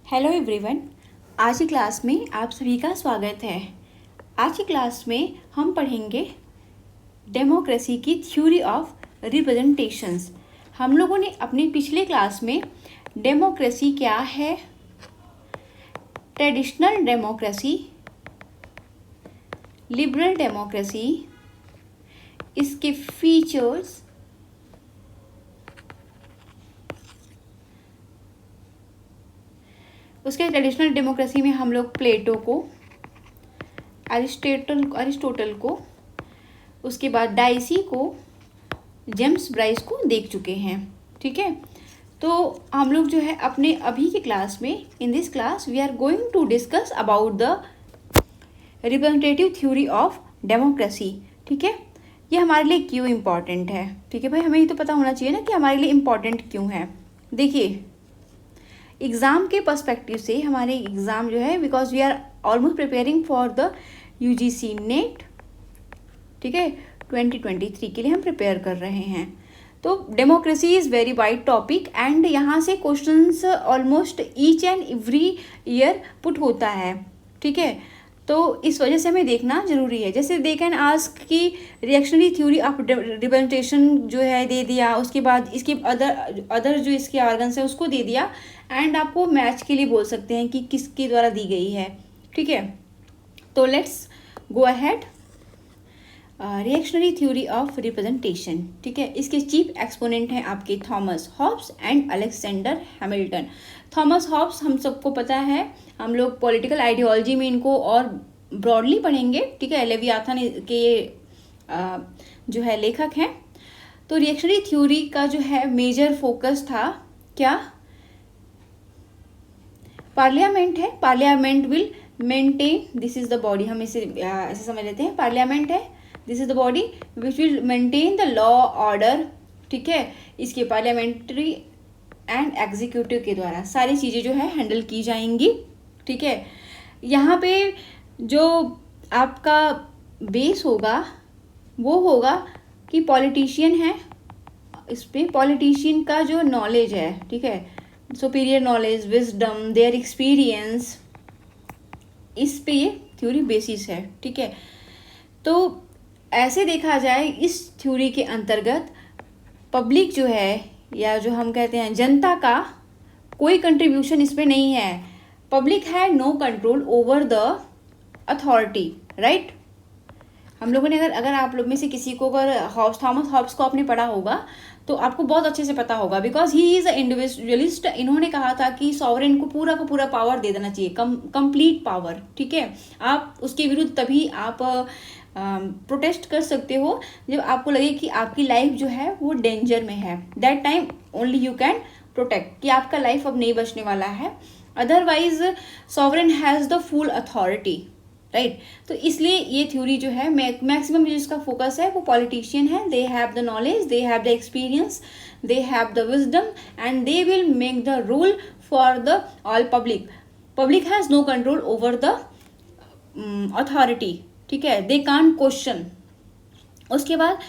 Hello everyone. आज की class में आप सभी का स्वागत है। आज की क्लास में हम पढ़ेंगे डेमोक्रेसी की थ्योरी ऑफ रिप्रेजेंटेशंस। हम लोगों ने अपनी पिछले क्लास में डेमोक्रेसी क्या है, ट्रेडिशनल डेमोक्रेसी, लिबरल डेमोक्रेसी, इसके फीचर्स, उसके ट्रेडिशनल डेमोक्रेसी में हम लोग प्लेटो को, अरिस्टोटल को, उसके बाद डाइसी को, जेम्स ब्राइस को देख चुके हैं। ठीक है, तो हम लोग जो है अपने अभी के क्लास में, in this class we are going to discuss about the representative theory of democracy. ठीक है, ये हमारे लिए क्यों इम्पॉर्टेंट है। ठीक है भाई, हमें ये तो पता होना चाहिए ना कि हमारे लिए इम्पॉर्टेंट क्यों है। देखिए, एग्ज़ाम के पर्सपेक्टिव से हमारे एग्ज़ाम जो है, because we are almost preparing for the UGC NET, ठीक है, 2023 के लिए हम प्रिपेयर कर रहे हैं। तो democracy is very wide topic and यहाँ से questions almost each and every year put होता है। ठीक है, तो इस वजह से हमें देखना जरूरी है। जैसे दे कैन आस्क की रिएक्शनरी थ्योरी ऑफ रिप्रेजेंटेशन जो है दे दिया, उसके बाद इसकी अदर जो इसके ऑर्गन्स है उसको दे दिया, एंड आपको मैच के लिए बोल सकते हैं कि किसके द्वारा दी गई है। ठीक है, तो let's go ahead. Reactionary theory of representation, ठीक है, इसके चीफ एक्सपोनेंट हैं आपके Thomas Hobbes and Alexander Hamilton. Thomas Hobbes हम सबको पता है, हम लोग पॉलिटिकल आइडियोलॉजी में इनको और ब्रॉडली पढ़ेंगे। ठीक है, लेवियाथन के जो है लेखक हैं। तो रिएक्शनरी थ्योरी का जो है मेजर फोकस था क्या, पार्लियामेंट है, parliament will maintain, this is the body, हम इसे ऐसे समझ लेते हैं, पार्लियामेंट है, this is the body which will maintain the law order. ठीक है, इसके पार्लियामेंट्री एंड एग्जीक्यूटिव के द्वारा सारी चीज़ें जो है हैंडल की जाएंगी। ठीक है, यहाँ पे जो आपका बेस होगा वो होगा कि पॉलिटिशियन है, इस पे पॉलिटिशियन का जो नॉलेज है, ठीक है, superior knowledge, wisdom, their experience, इस पे ये थ्योरी बेसिस है। ठीक है, तो ऐसे देखा जाए इस थ्योरी के अंतर्गत पब्लिक जो है, या जो हम कहते हैं जनता का कोई कंट्रीब्यूशन इसमें नहीं है। पब्लिक है no control over the authority, right. हम लोगों ने अगर आप लोग में से किसी को अगर थॉमस हॉब्स को आपने पढ़ा होगा तो आपको बहुत अच्छे से पता होगा, because he is a individualist. इन्होंने कहा था कि सॉवरेन को पूरा का पूरा पावर दे देना चाहिए, कंप्लीट पावर। ठीक है, आप उसके विरुद्ध तभी आप प्रोटेस्ट कर सकते हो जब आपको लगे कि आपकी लाइफ जो है वो डेंजर में है। That time only you can protect, कि आपका लाइफ अब नहीं बचने वाला है। Otherwise sovereign has the full authority, right. तो इसलिए ये थ्योरी जो है मैक्सिमम जिसका फोकस है वो पॉलिटिशियन है। They have the knowledge, they have the experience, they have the wisdom and they will make the rule for the all public. Public has no control over the authority. ठीक है, they can't question. उसके बाद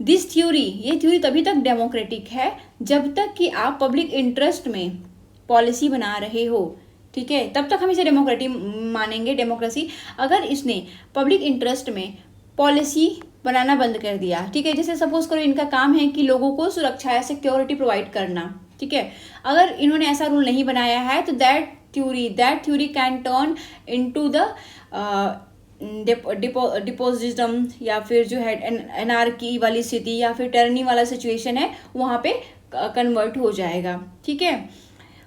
this theory, ये theory तभी तक democratic है जब तक कि आप पब्लिक इंटरेस्ट में पॉलिसी बना रहे हो। ठीक है, तब तक हम इसे डेमोक्रेटिक मानेंगे, डेमोक्रेसी। अगर इसने पब्लिक इंटरेस्ट में पॉलिसी बनाना बंद कर दिया, ठीक है, जैसे सपोज करो इनका काम है कि लोगों को सुरक्षा या सिक्योरिटी प्रोवाइड करना, ठीक है, अगर इन्होंने ऐसा रूल नहीं बनाया है तो that theory can turn into the despotism, या फिर जो है एनार्की वाली स्थिति, या फिर टर्नी वाला सिचुएशन है, वहाँ पे कन्वर्ट हो जाएगा। ठीक है,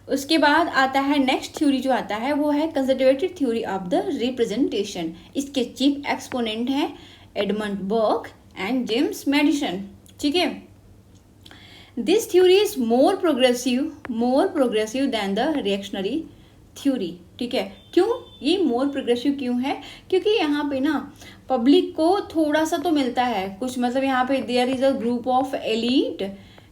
उसके बाद आता है नेक्स्ट थ्योरी जो आता है वो है conservative theory of the representation. इसके चीफ एक्सपोनेंट हैं Edmund Burke and James Madison. ठीक है, this theory is more progressive than the reactionary theory. ठीक है, क्यों ये मोर प्रोग्रेसिव क्यों है, क्योंकि यहाँ पे ना पब्लिक को थोड़ा सा तो मिलता है कुछ, मतलब यहाँ पे there is a group of elite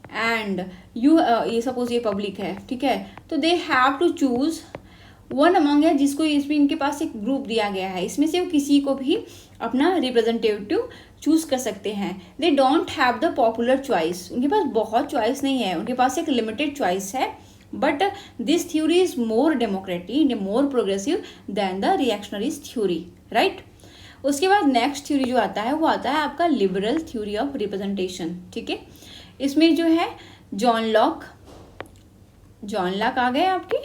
and you, ये सपोज ये पब्लिक है, ठीक है, तो they have to choose one among है, जिसको इसमें इनके पास एक ग्रुप दिया गया है, इसमें से वो किसी को भी अपना रिप्रेजेंटेटिव चूज कर सकते हैं। They don't have the popular choice, उनके पास बहुत चॉइस नहीं है, उनके पास एक लिमिटेड चॉइस है। But this theory is more democratic, more progressive than the reactionaries theory, right. उसके बाद नेक्स्ट थ्योरी जो आता है वो आता है आपका लिबरल थ्योरी ऑफ रिप्रेजेंटेशन, ठीक है। इसमें जो है जॉन लॉक आ गए आपके,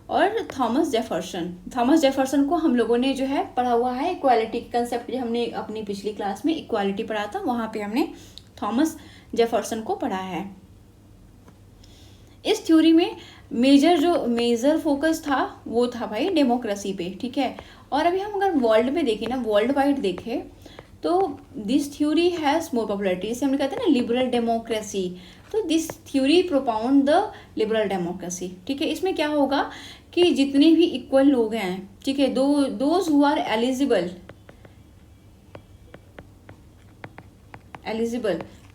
और थॉमस जेफरसन को हम लोगों ने जो है पढ़ा हुआ है। इक्वालिटी कंसेप्ट जो हमने अपनी पिछली क्लास में इक्वालिटी पढ़ा था, वहाँ पे हमने थॉमस जेफरसन को पढ़ा है। इस थ्योरी में मेजर फोकस था वो था भाई डेमोक्रेसी पे, ठीक है। और अभी हम अगर वर्ल्ड में देखें ना, वर्ल्ड वाइड देखें, तो this theory has more popularity. जैसे हमने कहते हैं ना लिबरल डेमोक्रेसी, तो this theory प्रोपाउंड the liberal democracy, ठीक है। इसमें क्या होगा कि जितने भी इक्वल लोग हैं, ठीक है, दोज हु आर एलिजिबल,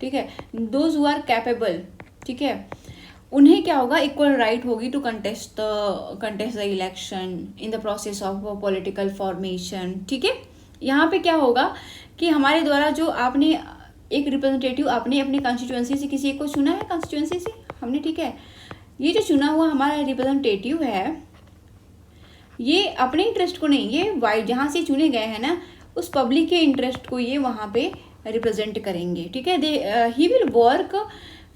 ठीक है, दोज हु आर कैपेबल, ठीक है, उन्हें क्या होगा, इक्वल राइट होगी to contest the election in the process of political formation, ठीक है। यहाँ पे क्या होगा कि हमारे द्वारा जो आपने एक रिप्रेजेंटेटिव आपने अपने कॉन्स्टिट्यूएंसी से किसी को चुना है, कॉन्स्टिट्यूएंसी से हमने, ठीक है, ये जो चुना हुआ हमारा रिप्रेजेंटेटिव है, ये अपने इंटरेस्ट को नहीं, ये वाइड जहाँ से चुने गए हैं ना, उस पब्लिक के इंटरेस्ट को ये वहाँ पे रिप्रेजेंट करेंगे, ठीक है। He will work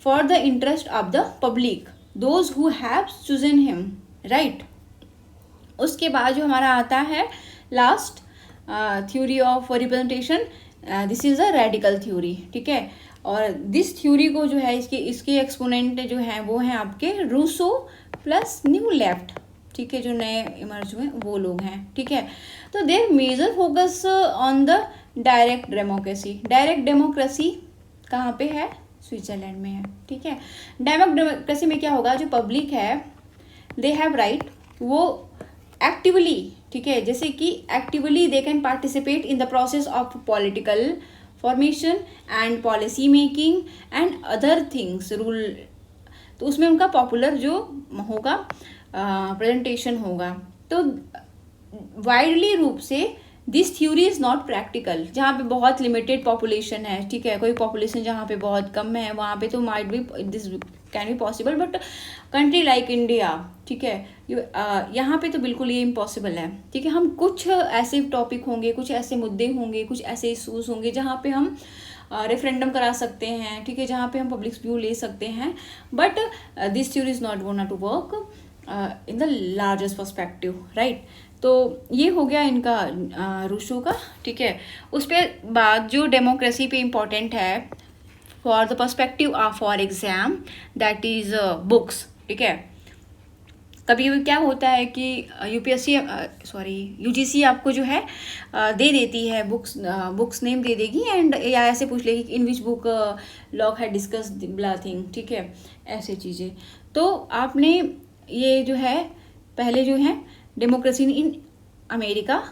for the interest of the public, those who have chosen him, right. उसके बाद जो हमारा आता है last theory of representation, this is a radical theory, ठीक है। और दिस थ्योरी को जो है इसके एक्सपोनेंट जो हैं वो हैं आपके रूसो प्लस न्यू लेफ्ट, ठीक है, जो नए इमर्ज हुए वो लोग हैं, ठीक है। तो their major focus on the direct democracy कहाँ पे है, स्विट्जरलैंड में है, ठीक है। डायरेक्ट डेमोक्रेसी में क्या होगा, जो पब्लिक है दे हैव राइट, वो एक्टिवली, ठीक है, जैसे कि actively they can participate in the process of political formation and policy making and other things rule, तो उसमें उनका पॉपुलर जो होगा प्रेजेंटेशन होगा। तो वाइडली रूप से this theory is not practical, जहाँ पे बहुत लिमिटेड पॉपुलेशन है, ठीक है, कोई पॉपुलेशन जहाँ पे बहुत कम है वहाँ पे तो might be this can be possible, but country like India, ठीक है, यहाँ पे तो बिल्कुल ये इम्पॉसिबल है, ठीक है। हम कुछ ऐसे टॉपिक होंगे, कुछ ऐसे मुद्दे होंगे, कुछ ऐसे इशूज़ होंगे जहाँ पे हम रेफरेंडम करा सकते हैं, ठीक है, जहाँ पे हम पब्लिक व्यू ले सकते हैं, but this theory is not gonna to work in the largest perspective, right. तो ये हो गया इनका रूसो का, ठीक है। उस पर बाद जो डेमोक्रेसी पे इम्पॉर्टेंट है for the perspective of for exam, that is books, ठीक है। कभी क्या होता है कि यूजीसी आपको जो है दे देती है बुक्स नेम दे देगी एंड या ऐसे पूछ लेगी इन विच बुक लॉक है डिस्कस ब्ला थिंग, ठीक है, ऐसे चीज़ें। तो आपने ये जो है पहले जो है democracy in America,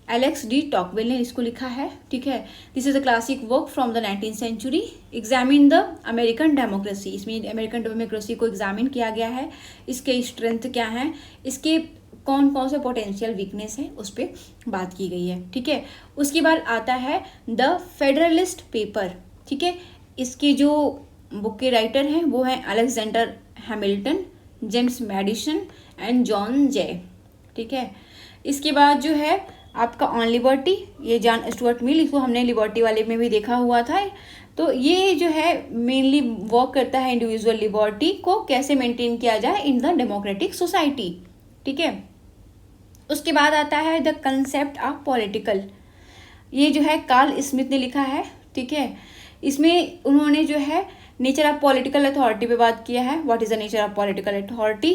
Alex de Tocqueville ने इसको लिखा है, ठीक है। This is a classic work from the 19th century, examine the American democracy, इसमें अमेरिकन डेमोक्रेसी को एग्जामिन किया गया है, इसके स्ट्रेंथ क्या हैं, इसके कौन कौन से पोटेंशियल वीकनेस है, उस पर बात की गई है, ठीक है। उसके बाद आता है द फेडरलिस्ट पेपर, ठीक है। इसके जो बुक के राइटर हैं वो हैं Alexander Hamilton, James Madison and John Jay, ठीक है। इसके बाद जो है आपका ऑन लिबर्टी, ये जॉन स्टुअर्ट मिल, इसको हमने लिबर्टी वाले में भी देखा हुआ था। तो ये जो है मेनली वर्क करता है इंडिविजुअल लिबर्टी को कैसे मेंटेन किया जाए इन द डेमोक्रेटिक सोसाइटी, ठीक है। उसके बाद आता है द कंसेप्ट ऑफ पॉलिटिकल, ये जो है कार्ल स्मिथ ने लिखा है, ठीक है। इसमें उन्होंने जो है नेचर ऑफ पॉलिटिकल अथॉरिटी पे बात किया है, what is the nature of political authority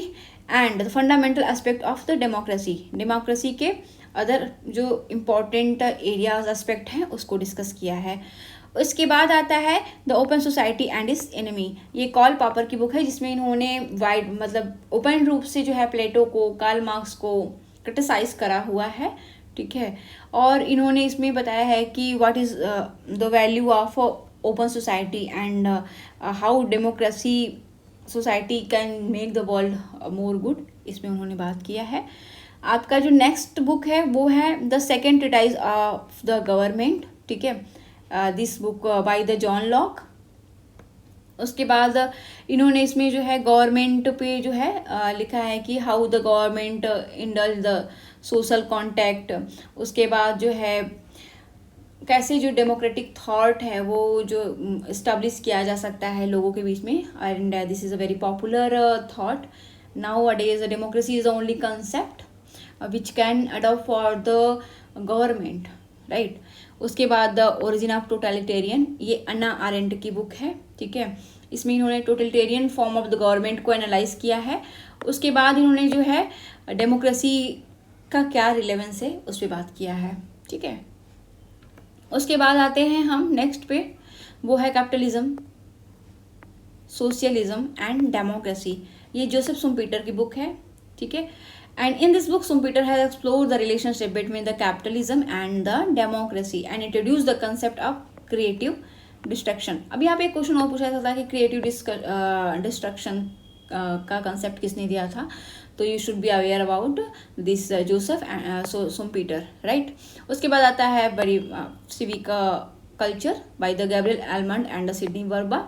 and the fundamental aspect of the democracy के अदर जो इम्पॉर्टेंट एरियाज एस्पेक्ट हैं उसको डिस्कस किया है। उसके बाद आता है the open society and it's enemy, ये कॉल पापर की बुक है जिसमें इन्होंने वाइड मतलब ओपन रूप से जो है प्लेटो को, कार्ल मार्क्स को क्रिटिसाइज करा हुआ है, ठीक है। और इन्होंने इसमें बताया है कि what is the value of open society and how democracy society can make the world more good, इसमें उन्होंने बात किया है। आपका जो नेक्स्ट बुक है वो है the second treatise of the government, ठीक है। This book by the John Locke, उसके बाद इन्होंने इसमें जो है गवर्नमेंट पे जो है लिखा है कि how the government indulge the social contact. उसके बाद जो है कैसे जो डेमोक्रेटिक थॉट है वो जो इस्टेब्लिश किया जा सकता है लोगों के बीच में, and this is a very popular thought now a days. Democracy is the only concept which can adopt for the government, right. उसके बाद द ओरिजिन ऑफ टोटलिटेरियन, ये अन्ना आरेंट की बुक है, ठीक है। इसमें इन्होंने totalitarian form of the government को एनालाइज किया है। उसके बाद इन्होंने जो है डेमोक्रेसी का क्या रिलेवेंस है उस पर बात किया है, ठीक है। उसके बाद आते हैं हम नेक्स्ट पे, वो है कैपिटलिज्म, सोशलिज्म एंड डेमोक्रेसी। ये जोसेफ शुम्पीटर की बुक है, ठीक है। And in this book Schumpeter has explored the relationship between the capitalism and the democracy and introduce the concept of creative destruction. अब यहाँ पे एक क्वेश्चन और पूछा जाता है कि क्रिएटिव डिस्ट्रक्शन का कंसेप्ट किसने दिया था, तो you should be aware about this Joseph Schumpeter, right. उसके बाद आता है बड़ी civic culture by the Gabriel Almond and the Sidney Verba.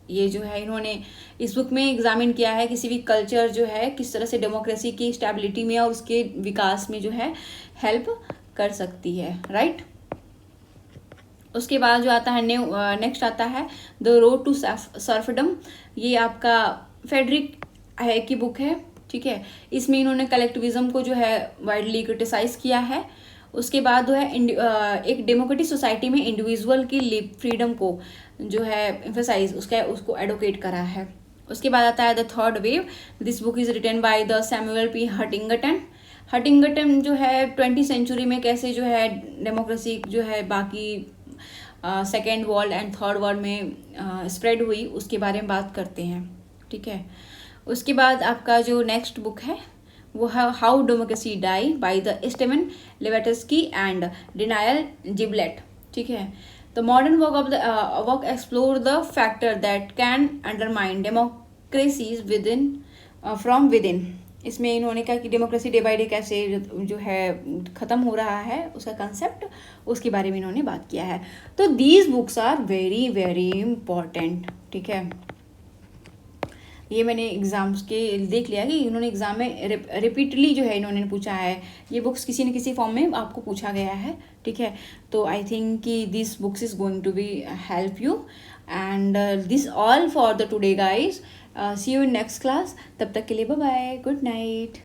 ये जो है इन्होंने इस बुक में एग्जामिन किया है कि सिविक कल्चर जो है किस तरह से डेमोक्रेसी की स्टेबिलिटी में और उसके विकास में जो है हेल्प कर सकती है, राइट। उसके बाद जो आता है नेक्स्ट आता है द रोड टू सर्फडम। ये आपका फेडरिक है की बुक है, ठीक है। इसमें इन्होंने कलेक्टिविज्म को जो है वाइडली क्रिटिसाइज किया है। उसके बाद जो है एक डेमोक्रेटिक सोसाइटी में इंडिविजुअल की लिव फ्रीडम को जो है एम्फेसाइज उसको एडवोकेट करा है। उसके बाद आता है the third wave. This book is written by the Samuel P Huntington. Huntington जो है 20वीं सेंचुरी में कैसे जो है डेमोक्रेसी जो है बाकी second world and third world में स्प्रेड हुई उसके बारे में बात करते हैं, ठीक है। उसके बाद आपका जो नेक्स्ट बुक है वो है how democracy die by the Steven Levitsky and Daniel Ziblatt, ठीक है। The modern work explore the factor that can undermine democracies within from within. इसमें इन्होंने कहा कि डेमोक्रेसी डे बाई डे कैसे जो है ख़त्म हो रहा है उसका कंसेप्ट, उसके बारे में इन्होंने बात किया है। तो these books are very very important, ठीक है। ये मैंने एग्ज़ाम्स के देख लिया कि इन्होंने एग्ज़ाम में रिपीटली जो है इन्होंने पूछा है, ये बुक्स किसी न किसी फॉर्म में आपको पूछा गया है, ठीक है। तो आई थिंक कि this books is going to be help you and this all for the today guys. See you in next class. तब तक के लिए बाय बाय, गुड नाइट।